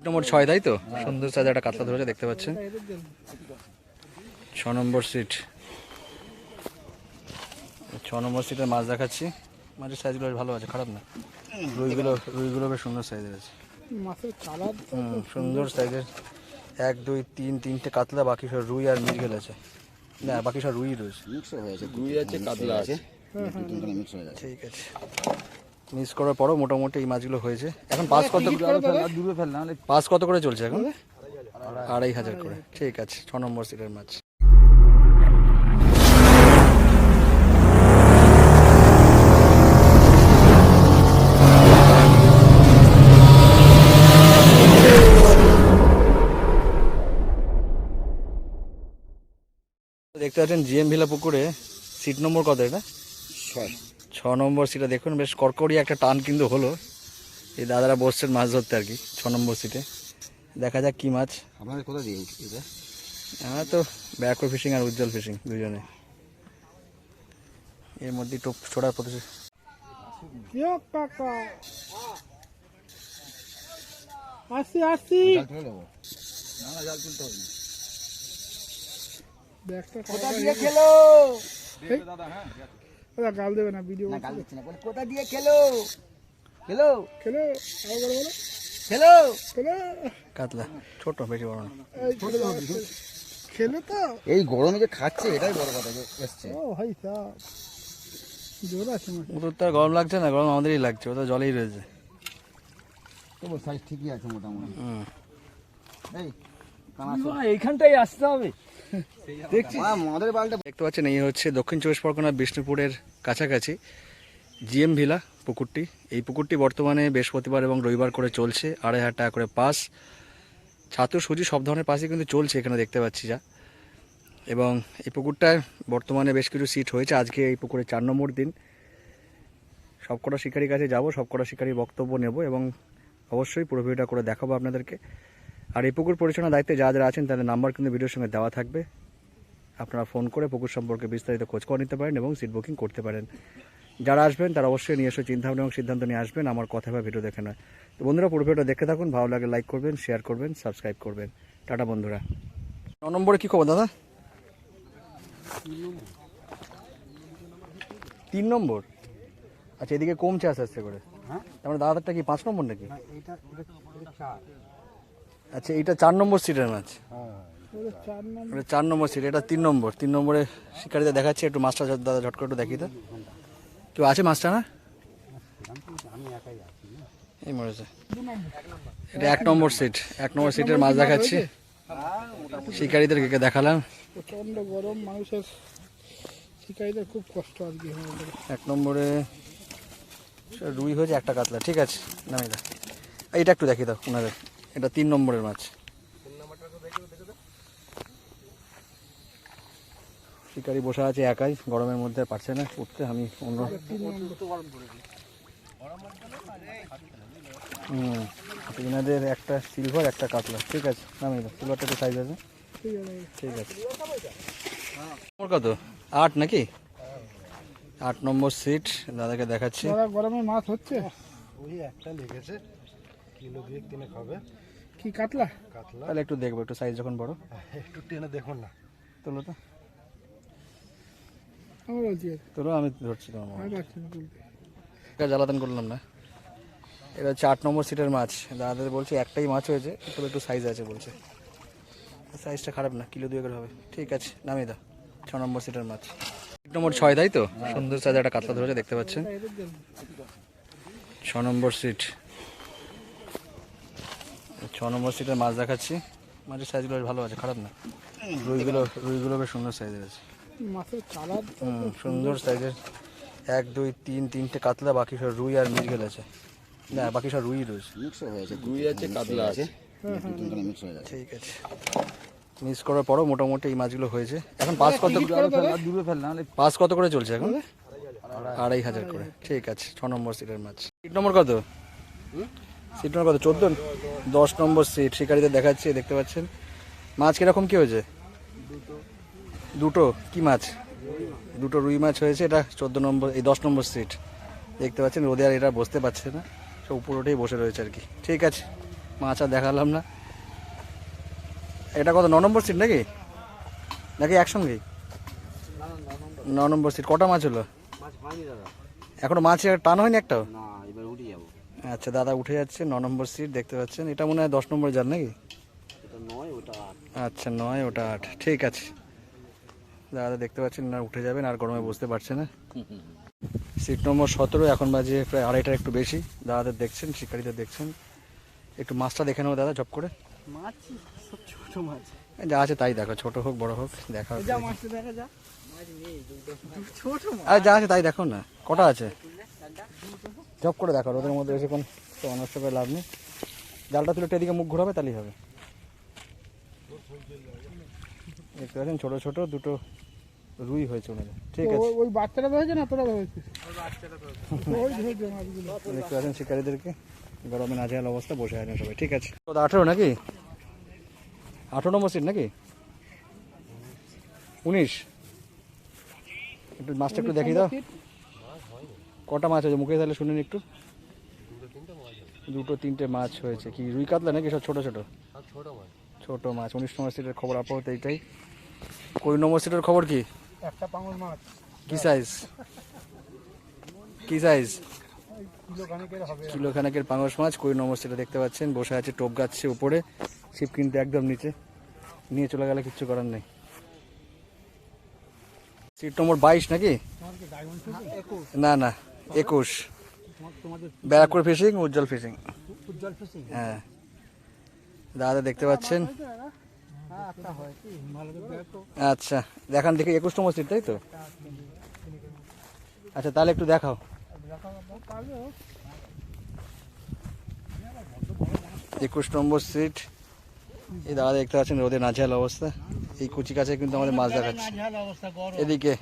নম্বর 6 তাই তো সুন্দর সাইজের একটা কাতলা ধরেছে দেখতে পাচ্ছেন 6 নম্বর সিট 6 নম্বর সিটের মাছ দেখাচ্ছি মাছের সাইজগুলো ভালো আছে খারাপ না রুইগুলো বেশ সুন্দর সাইজের আছে মাছের কালার সুন্দর সাইজের 1 2 3 তিনটে কাতলা বাকি সব রুই আর মৃগেল আছে না বাকি সব রুই রয়েছে মিক্স হয়ে আছে রুই আছে কাতলা আছে তিনখানে মিক্স হয়ে আছে ঠিক আছে মিক্স করার পরও মোটামুটি এই মাছগুলো হয়েছে এখন পাস কত দূরে ফেল না হলে পাস কত করে চলছে এখন 2500 করে ঠিক আছে 6 নম্বর সিটের মাছ দেখতে পাচ্ছেন জিএম ভিলা পুকুরে সিট নম্বর কত এটা 6 নম্বর সিটে দেখুন বেশ কড়কড়ি একটা টান কিন্তু হলো এই দাদারা বসছেন মাছ ধরতে আর কি 6 নম্বর সিটে দেখা যাক কি মাছ আপনাদের কোথা দিয়ে এটা হ্যাঁ তো ব্যাকো ফিশিং আর উজ্জ্বল ফিশিং দুজনে এর মধ্যে টোপ ছোড়ার প্রতিযোগিতা জাল তুলতে হবে কোথা দিয়ে খেলো দাদা হ্যাঁ গাল দেবে না ভিডিও না গাল দিচ্ছি না বলে কোথা দিয়ে খেলো খেলো খেলো আরো বলো বলো খেলো খেলো কাতলা ছোট বেশি বড় না খেলো তো এই গরমে যে খাচ্ছে এটাই বড় কথা যে এসছে ও ভাই সাহ জোর আছে মাছ ওদের তো আর গরম লাগছে না গরম আমাদেরই লাগছে ও তো জলেই রয়েছে তবু সাইজ ঠিকই আছে মোটামুটি এই এইখানটাই আসতে হবে দেখছি আমাদের বালটা দেখতে পাচ্ছেন এই হচ্ছে দক্ষিণ চব্বিশ পরগনা বিষ্ণুপুরের কাছাকাছি জিএম ভিলা পুকুরটি এই পুকুরটি বর্তমানে বৃহস্পতিবার এবং রবিবার করে চলছে 2500 টাকা করে পাস ছাতু সুজি সব ধরনের পাসই কিন্তু চলছে এখানে দেখতে পাচ্ছি যা এবং এই পুকুরটায় বর্তমানে বেশ কিছু সিট হয়েছে আজকে এই পুকুরে 4 নম্বর দিন সবকটা শিকারির কাছে যাব সবকটা শিকারির বক্তব্য নেব এবং অবশ্যই পুরো ভিডিওটা করে দেখাবো আপনাদেরকে আর এই পুকুর পরিচালনার দায়িত্বে যারা যারা আছেন তাদের নাম্বার কিন্তু ভিডিওর সঙ্গে দেওয়া থাকবে আপনারা ফোন করে পুকুর সম্পর্কে বিস্তারিত খোঁজ করে নিতে পারেন এবং সিট বুকিং করতে পারেন যারা আসবেন তারা অবশ্যই নিয়ে এসে চিন্তাভাবনা এবং সিদ্ধান্ত নিয়ে আসবেন আমার কথা বা ভিডিও দেখে নয় তো বন্ধুরা পুরো ভিডিওটা দেখতে থাকুন ভালো লাগে লাইক করবেন শেয়ার করবেন সাবস্ক্রাইব করবেন টাটা বন্ধুরা 9 নম্বরে কী খবর দাদা 3 নম্বর আচ্ছা এদিকে কমছে আস্তে আস্তে করে তারপরে দাদারটা কি 5 নম্বর নাকি আচ্ছা এইটা 4 নম্বর সিটের মাছ 4 নম্বর সিট এটা 3 নম্বর 3 নম্বরে শিকারিতে দেখাচ্ছে একটু মাছটা দাদা ঝট করে একটু দেখি তো কেউ আছে মাছটা না এই মরেছে এটা 1 নম্বর সিট 1 নম্বর সিটের মাছ দেখাচ্ছি শিকারিদেরকে দেখালাম প্রচন্ড গরম মানুষের শিকারিদের খুব কষ্ট আর কি 1 নম্বরে রুই হয়েছে একটা কাতলা ঠিক আছে নামিয়ে দাও এইটা একটু দেখি দাও ওনাদের এটা 3 নম্বরের মাছ শিকারি বসে আছে একাই গরমের মধ্যে পারছে না উঠতে আমি অন্য এনাদের একটা সিলভার একটা কাতলা ঠিক আছে নামিয়ে দাও সিলভারটা একটু সাইজ আছে ঠিক আছে কত 8 নাকি 8 নম্বর সিট দাদাকে দেখাচ্ছি গরমে মাছ হচ্ছে ওই একটা লেগেছে কিলো দিয়ে কিনে খাবে কি কাতলা কাতলা তাহলে একটু দেখবো একটু সাইজ যখন বড় একটু টেনে দেখুন না তোলো তো আমার বলছি তোলো আমি ধরছি তোমার আর পাচ্ছি না তুলতে জ্বালাতন করলাম না এটা হচ্ছে 8 নম্বর সিটের মাছ দাদাদের বলছে একটাই মাছ হয়েছে তবে একটু সাইজ আছে বলছে সাইজটা খারাপ না কিলো 2 করে হবে ঠিক আছে নামিয়ে দাও 6 নম্বর সিটের মাছ সিট নম্বর 6 তাই তো সুন্দর সাইজের একটা কাতলা ধরেছে দেখতে পাচ্ছেন 6 নম্বর সিট 6 নম্বর সিটের মাছ দেখাচ্ছি মাছের সাইজগুলো ভালো আছে খারাপ না রুইগুলো বেশ সুন্দর সাইজের আছে মাছের কালার সুন্দর সাইজের 1 2 3 তিনটে কাতলা বাকি সব রুই আর মৃগেল আছে না বাকি সব রুই রয়েছে মিক্স হয়ে আছে রুই আছে কাতলা আছে তিনখানে মিক্স হয়ে আছে ঠিক আছে মিক্স করার পরও মোটামুটি এই মাছগুলো হয়েছে এখন পাস কত দূরে ফেল না হলে পাস কত করে চলছে এখন 2500 করে ঠিক আছে 6 নম্বর সিটের মাছ সিট নম্বর কত সিট নম্বর কত 14 10 নম্বর সিট শিকারিদের দেখাচ্ছি দেখতে পাচ্ছেন মাছ কিরকম কি হয়েছে দুটো কি মাছ দুটো রুই মাছ হয়েছে এটা 14 নম্বর এই 10 নম্বর সিট দেখতে পাচ্ছেন রোদে আর এটা বসতে পারছে না সব উপরে উঠেই বসে রয়েছে আর কি ঠিক আছে মাছ আর দেখালাম না। এটা কত 9 নম্বর সিট নাকি নাকি একসঙ্গেই? 9 নম্বর সিট। কটা মাছ হলো? মাছ হয়নি দাদা, এখনো মাছ টান হয়নি একটাও? না এবার উঠে যাবো। আচ্ছা, দাদা উঠে যাচ্ছে। 9 নম্বর সিট দেখতে পাচ্ছেন। এটা মনে হয় 10 নম্বর জাল নাকি? এটা 9, ওটা 8। আচ্ছা 9, ওটা 8। ঠিক আছে, দাদা দেখতে পাচ্ছেন না উঠে যাবেন, আর গরমে বুঝতে পারছে না। Seat number 17। এখন বাজে প্রায় 2:30টার একটু বেশি। দাদাদের দেখছেন, শিকারীদের দেখছেন। একটু মাছটা দেখে নেবো দাদা, জব করে। মাছ সব ছোট মাছ। যা আছে তাই দেখো, ছোট হোক বড় হোক দেখা যা মাছটা দেখা যা। ছোট মাছ। আর যা আছে তাই দেখো না, কটা আছে জব করে দেখো। ওদের মধ্যে বেশিক্ষণ তো অনষ্ট করে লাভ নেই। জালটা তুলে একটু এদিকে মুখ ঘোরাবে, তাহলেই হবে। দেখতে পাচ্ছেন ছোট ছোট দুটো রুই হয়েছে ওনাদের। ঠিক আছে, ওই বাচ্চাটা ধরেছে না তোরা ধরেছিস? ওই ধরেছে মাছগুলো। দেখতে পাচ্ছেন শিকারীদেরকে, গরমে নাজেহাল অবস্থা, বসে আছেন সবাই। ঠিক আছে, 18 নাকি? 18 নম্বর সিট নাকি 19? একটু মাছটা একটু দেখিয়ে দাও, কটা মাছ হয়েছে মুখে, তাহলে শুনুন একটু। 2-3টে মাছ হয়েছে। কি রুই কাতলা নাকি সব ছোট ছোট? ছোট মাছ। 19 নম্বর সিটের খবর আপাতত এইটাই। 20 নম্বর সিটের খবর কি? একটা পাঙল মাছ কি সাইজ? কি সাইজ? কিলো খানিকের হবে। কিলো খানেকের পাঙাশ মাছ 20 নম্বর সিটে দেখতে পাচ্ছেন। বসে আছে টোপ গাছে উপরে, ছিপ কিন্তু একদম নিচে। নিয়ে চলে গেলে কিচ্ছু করার নেই। সিট নম্বর 22 নাকি? না না, 21। ব্যারাকপুর ফিশিং, উজ্জ্বল ফিশিং। উজ্জ্বল ফিশিং। হ্যাঁ, দাদা দেখতে পাচ্ছেন। হ্যাঁ একটা হয় কি ভালো করে দেখো। আচ্ছা দেখান দেখি, 21 নম্বর সিট তাই তো? আচ্ছা তাহলে একটু দেখাও। পারবে 21 নম্বর সিট। এই দাদা দেখতে পাচ্ছেন রোদে নাজেহাল অবস্থা। এই কুচি কাছে কিন্তু আমাদের মাছ দেখাচ্ছে। অবস্থা গরম। এদিকে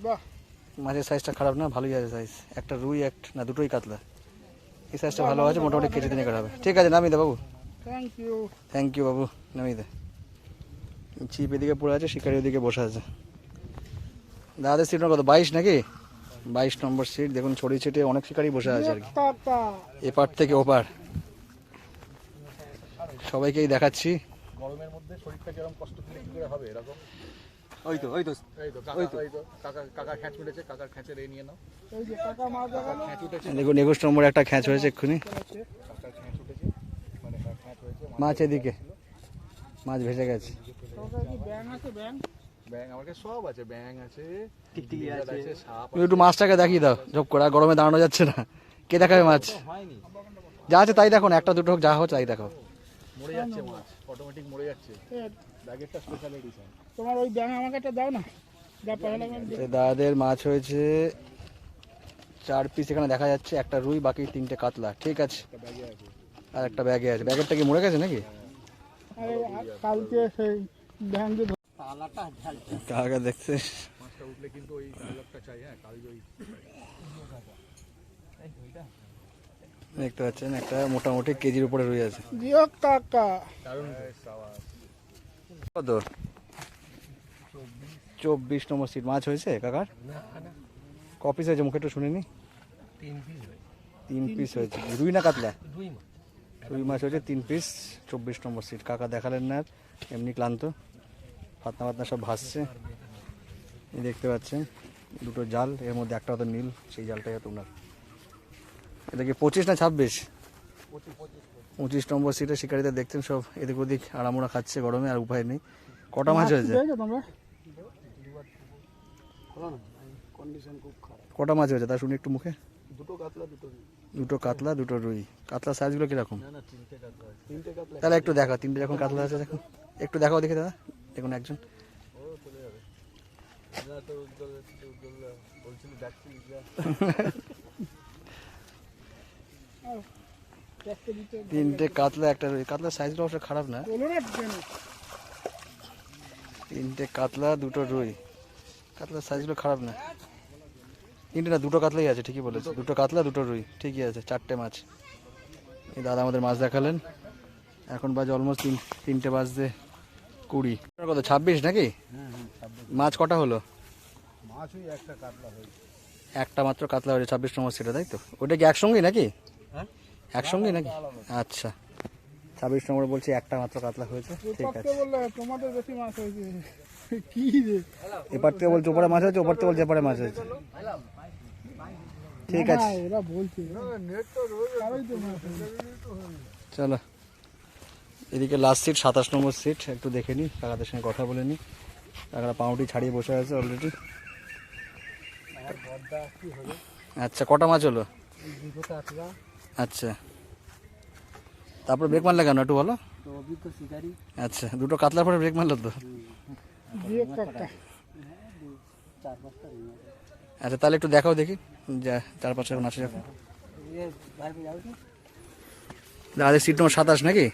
বাহ, মাছের সাইজটা খারাপ না, ভালোই আছে সাইজ। একটা রুই, না দুটোই কাতলা। এই সাইজটা ভালো আছে, মোটামুটি কেজি দিনে করা হবে। ঠিক আছে, নামিয়ে দে বাবু। Thank you. থ্যাংক ইউ বাবু, নামিয়ে দে। ছিপ এদিকে পড়ে আছে, শিকারি ওদিকে বসে আছে। দাদাদের সিট কত 22 নাকি? 22 নম্বর সিট। দেখুন ছড়িয়ে ছিটিয়ে অনেক শিকারি বসে আছে আর কি, টাটা। এপার থেকে ওপার। সবাইকেই দেখাচ্ছি। গরমের মধ্যে শরীরটা যেরকম কষ্ট ফিল কি করে হবে এরকম। ওই তো এই তো কাকা খ্যাঁচ উঠেছে, কাকার খ্যাঁচের নিয়ে নাও। এই যে টাকা মাছ দেখালো। খ্যাঁচ উঠেছে, দেখুন 21 নম্বরে একটা খ্যাঁচ হয়েছে এক্ষুনি। কাকার খ্যাঁচ উঠেছে, মানে খ্যাঁচ হয়েছে। মাছ এদিকে, মাছ ভেসে গেছে। তোর কি ব্যাং আছে? ব্যাং ব্যাং আমার কাছে সব আছে, ব্যাং আছে, টিকটিকি বিড়াল আছে। সাপ তুমি একটু মাছটাকে দেখিয়ে দাও ঝপ করে, আর গরমে দাঁড়ানো যাচ্ছে না। কে দেখাবে মাছ? হয়নি। যা আছে তাই দেখো না, একটা দুটো হোক, যা হোক তাই দেখো। মরে যাচ্ছে মাছ, অটোমেটিক মরে যাচ্ছে। এ, ব্যাগেরটা স্পেশাল এডিশন। তোমার ওই ব্যাং আমাকে একটা দাও না। যা পয়লা এই দাদাদের মাছ হয়েছে 4 পিস এখানে দেখা যাচ্ছে। একটা রুই, বাকি 3টে কাতলা। ঠিক আছে, ব্যাগে আছে। আর একটা ব্যাগে আছে। ব্যাগেরটা কি মরে গেছে নাকি? কালকে সেই ব্যাং দিয়ে কাকা দেখছে। মাছটা উঠলে কিন্তু ওই কালারটা চাই। হ্যাঁ কাল ওই দেখতে পাচ্ছেন একটা মোটামুটি কেজির উপরে রুই আছে। দিও টাকা। দারুণ সাওয়া। কত? 24 নম্বর সিট মাছ হয়েছে কাকার। ক পিস হয়েছে মুখে একটু শুনিনি। 3 পিস হয়েছে। রুই না কাতলা? রুই মাছ হয়েছে 3 পিস। 24 নম্বর সিট। কাকা দেখালেন না, এমনি ক্লান্ত, ফাতনা ফাতনা সব ভাসছে। এই দেখতে পাচ্ছেন দুটো জাল, এর মধ্যে একটা হয়তো নীল, সেই জালটাই হয়তো ওনার। এটা কি 25 না 26? 25 নম্বর সিটে শিকারীদের দেখছেন সব এদিক ওদিক আড়ামোড়া খাচ্ছে গরমে, আর উপায় নেই। কটা মাছ হয়েছে? তোমরা কন্ডিশন খুব খারাপ। কটা মাছ হয়েছে তা শুনি একটু মুখে। দুটো কাতলা, দুটো রুই। দুটো কাতলা, দুটো রুই। কাতলা সাইজগুলো কিরকম? না 3টে কাতলা আছে। 3টে কাতলা। তাহলে একটু দেখো, 3টে যখন কাতলা আছে দেখো, একটু দেখাও দেখি দাদা। দেখুন একজন ও চলে যাবে। না তো উজ্জ্বল বলছিল যাচ্ছি। 3টে কাতলা, একটা রুই। কাতলার সাইজগুলো অবশ্য খারাপ না। বলো না কেন? 3টে কাতলা, দুটো রুই। কাতলার সাইজগুলো খারাপ না। 3টে না, দুটো কাতলাই আছে, ঠিকই বলেছে। দুটো কাতলা, দুটো রুই, ঠিকই আছে। 4টে মাছ। এই দাদা আমাদের মাছ দেখালেন। এখন বাজে অলমোস্ট 3টে বাজতে 20। কত 26 নাকি? মাছ কটা হলো? মাছ ওই একটা কাতলা হয়েছে। একটা মাত্র কাতলা হয়েছে 26 নম্বর সিটে, তাই তো? ওটা কি একসঙ্গেই নাকি? একসঙ্গেই নাকি? আচ্ছা, 26 নম্বরে বলছি একটা মাত্র কাতলা হয়েছে। ঠিক এপার আছে, থেকে বললে তোমাদের বেশি মাছ হয়েছে কি রে এপার থেকে বলছে ওপরে মাছ হয়েছে, ওপর থেকে বলছে এপারে মাছ হয়েছে। ঠিক আছে, হ্যাঁ, ওরা বলছে তারাই তো মাছ হয়েছে। চলো। এদিকে লাস্ট সিট 27 নম্বর সিট, একটু দেখে নিই, কাকাদের সঙ্গে কথা বলে নিই। কাকারা পাউটি ছাড়িয়ে বসে আছে অলরেডি। আচ্ছা, কটা মাছ হলো? আচ্ছা, তারপর ব্রেক মারলে কেন একটু বলো। আচ্ছা, দুটো কাতলার পরে ব্রেক মারলো তো। দিয়ে কাকা আচ্ছা, তাহলে একটু দেখাও দেখি, যা 4-5 এখন আসে যখন। দাদা সিট নম্বর 27 নাকি?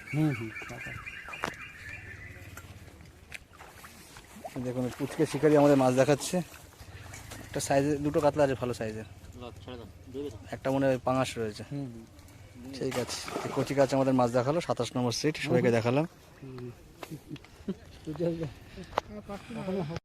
দেখুন পুচকে শিকারি আমাদের মাছ দেখাচ্ছে। একটা সাইজের দুটো কাতলা আছে, ভালো সাইজের। একটা মনে হয় পাঙাশ রয়েছে। ঠিক আছে, এই কচি কাছে আমাদের মাছ দেখালো। 27 নম্বর সিট সবাইকে দেখালাম।